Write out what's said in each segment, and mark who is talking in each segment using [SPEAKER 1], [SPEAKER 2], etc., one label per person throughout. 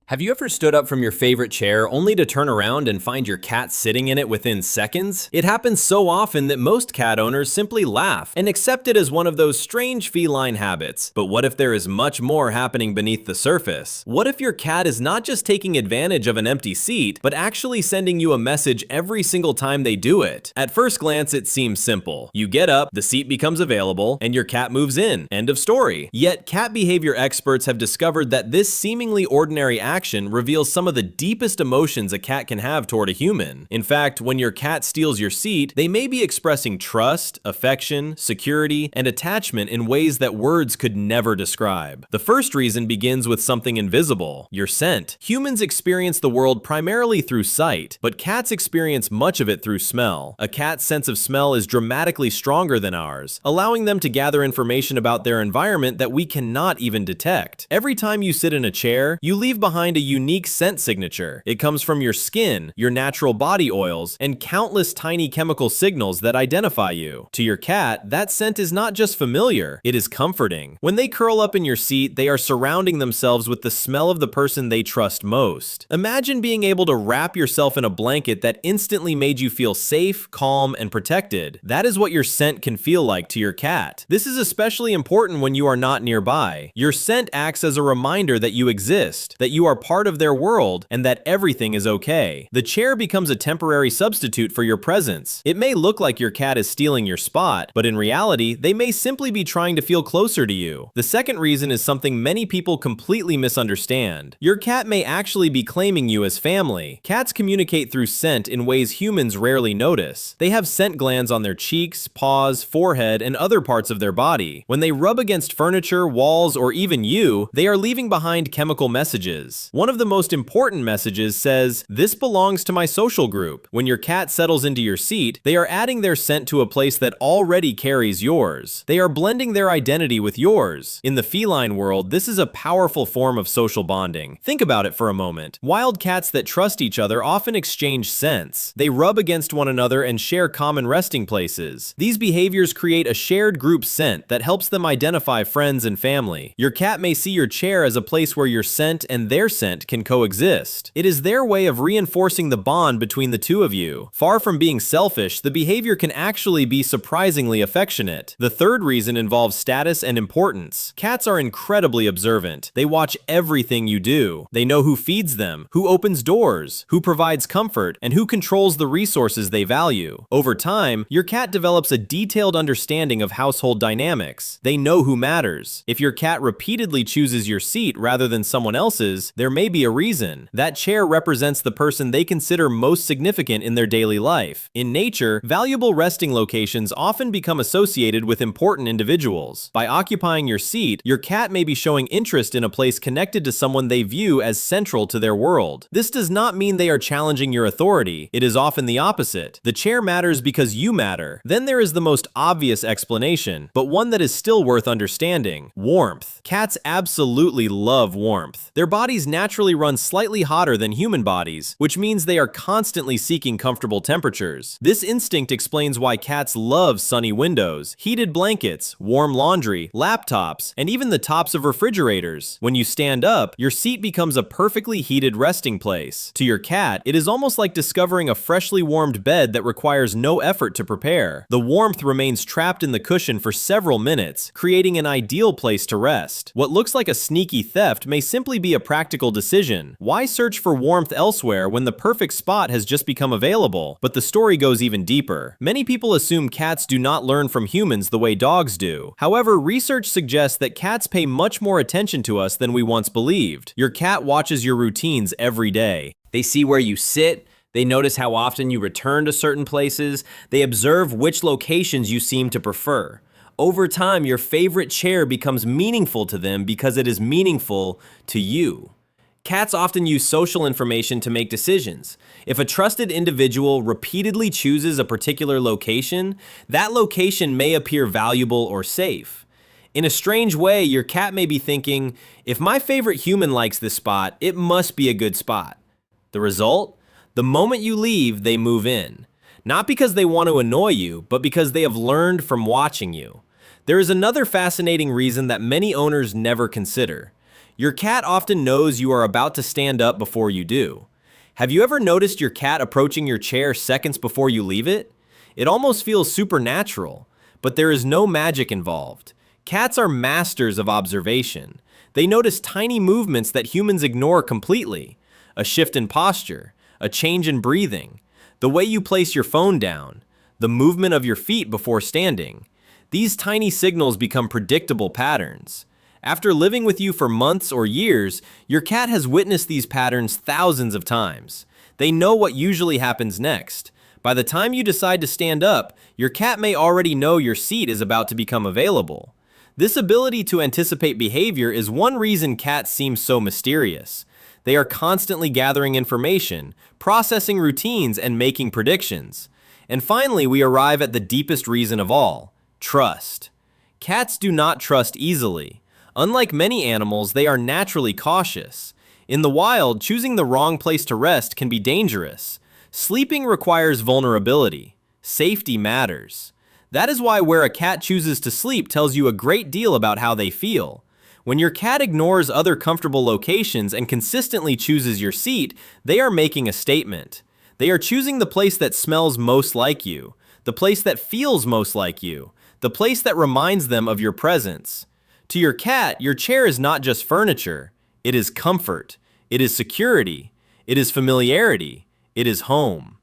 [SPEAKER 1] Have you ever stood up from your favorite chair only to turn around and find your cat sitting in it within seconds? It happens so often that most cat owners simply laugh and accept it as one of those strange feline habits. But what if there is much more happening beneath the surface? What if your cat is not just taking advantage of an empty seat, but actually sending you a message every single time they do it? At first glance, it seems simple. You get up, the seat becomes available, and your cat moves in. End of story. Yet, cat behavior experts have discovered that this seemingly ordinary action reveals some of the deepest emotions a cat can have toward a human. In fact, when your cat steals your seat, they may be expressing trust, affection, security, and attachment in ways that words could never describe. The first reason begins with something invisible: your scent. Humans experience the world primarily through sight, but cats experience much of it through smell. A cat's sense of smell is dramatically stronger than ours, allowing them to gather information about their environment that we cannot even detect. Every time you sit in a chair, you leave behind a unique scent signature. It comes from your skin, your natural body oils, and countless tiny chemical signals that identify you. To your cat, that scent is not just familiar, it is comforting. When they curl up in your seat, they are surrounding themselves with the smell of the person they trust most. Imagine being able to wrap yourself in a blanket that instantly made you feel safe, calm, and protected. That is what your scent can feel like to your cat. This is especially important when you are not nearby. Your scent acts as a reminder that you exist, that you are part of their world, and that everything is okay. The chair becomes a temporary substitute for your presence. It may look like your cat is stealing your spot, but in reality, they may simply be trying to feel closer to you. The second reason is something many people completely misunderstand. Your cat may actually be claiming you as family. Cats communicate through scent in ways humans rarely notice. They have scent glands on their cheeks, paws, forehead, and other parts of their body. When they rub against furniture, walls, or even you, they are leaving behind chemical messages. One of the most important messages says, "This belongs to my social group." When your cat settles into your seat, they are adding their scent to a place that already carries yours. They are blending their identity with yours. In the feline world, this is a powerful form of social bonding. Think about it for a moment. Wild cats that trust each other often exchange scents. They rub against one another and share common resting places. These behaviors create a shared group scent that helps them identify friends and family. Your cat may see your chair as a place where your scent and their scent can coexist. It is their way of reinforcing the bond between the two of you. Far from being selfish, the behavior can actually be surprisingly affectionate. The third reason involves status and importance. Cats are incredibly observant. They watch everything you do. They know who feeds them, who opens doors, who provides comfort, and who controls the resources they value. Over time, your cat develops a detailed understanding of household dynamics. They know who matters. If your cat repeatedly chooses your seat rather than someone else's, there may be a reason. That chair represents the person they consider most significant in their daily life. In nature, valuable resting locations often become associated with important individuals. By occupying your seat, your cat may be showing interest in a place connected to someone they view as central to their world. This does not mean they are challenging your authority. It is often the opposite. The chair matters because you matter. Then there is the most obvious explanation, but one that is still worth understanding: warmth. Cats absolutely love warmth. Their bodies naturally run slightly hotter than human bodies, which means they are constantly seeking comfortable temperatures. This instinct explains why cats love sunny windows, heated blankets, warm laundry, laptops, and even the tops of refrigerators. When you stand up, your seat becomes a perfectly heated resting place. To your cat, it is almost like discovering a freshly warmed bed that requires no effort to prepare. The warmth remains trapped in the cushion for several minutes, creating an ideal place to rest. What looks like a sneaky theft may simply be a practical decision. Why search for warmth elsewhere when the perfect spot has just become available? But the story goes even deeper. Many people assume cats do not learn from humans the way dogs do. However, research suggests that cats pay much more attention to us than we once believed. Your cat watches your routines every day.
[SPEAKER 2] They see where you sit. They notice how often you return to certain places. They observe which locations you seem to prefer. Over time, your favorite chair becomes meaningful to them because it is meaningful to you. Cats often use social information to make decisions. If a trusted individual repeatedly chooses a particular location, that location may appear valuable or safe. In a strange way, your cat may be thinking, if my favorite human likes this spot, it must be a good spot. The result? The moment you leave, they move in. Not because they want to annoy you, but because they have learned from watching you. There is another fascinating reason that many owners never consider.
[SPEAKER 1] Your cat often knows you are about to stand up before you do. Have you ever noticed your cat approaching your chair seconds before you leave it? It almost feels supernatural, but there is no magic involved. Cats are masters of observation. They notice tiny movements that humans ignore completely. A shift in posture, a change in breathing, the way you place your phone down, the movement of your feet before standing. These tiny signals become predictable patterns. After living with you for months or years, your cat has witnessed these patterns thousands of times. They know what usually happens next. By the time you decide to stand up, your cat may already know your seat is about to become available. This ability to anticipate behavior is one reason cats seem so mysterious. They are constantly gathering information, processing routines, and making predictions. And finally, we arrive at the deepest reason of all: trust. Cats do not trust easily. Unlike many animals, they are naturally cautious. In the wild, choosing the wrong place to rest can be dangerous. Sleeping requires vulnerability. Safety matters. That is why where a cat chooses to sleep tells you a great deal about how they feel. When your cat ignores other comfortable locations and consistently chooses your seat, they are making a statement. They are choosing the place that smells most like you, the place that feels most like you, the place that reminds them of your presence. To your cat, your chair is not just furniture. It is comfort. It is security. It is familiarity. It is home.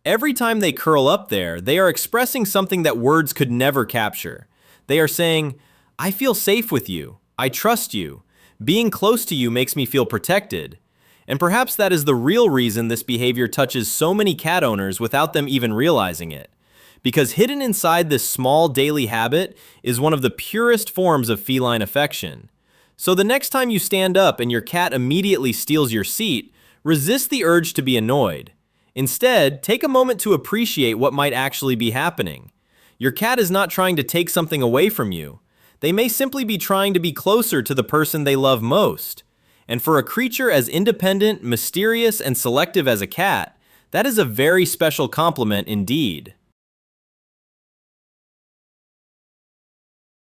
[SPEAKER 1] Every time they curl up there, they are expressing something that words could never capture. They are saying, "I feel safe with you. I trust you. Being close to you makes me feel protected." And perhaps that is the real reason this behavior touches so many cat owners without them even realizing it. Because hidden inside this small daily habit is one of the purest forms of feline affection. So the next time you stand up and your cat immediately steals your seat, resist the urge to be annoyed. Instead, take a moment to appreciate what might actually be happening. Your cat is not trying to take something away from you. They may simply be trying to be closer to the person they love most. And for a creature as independent, mysterious, and selective as a cat, that is a very special compliment indeed.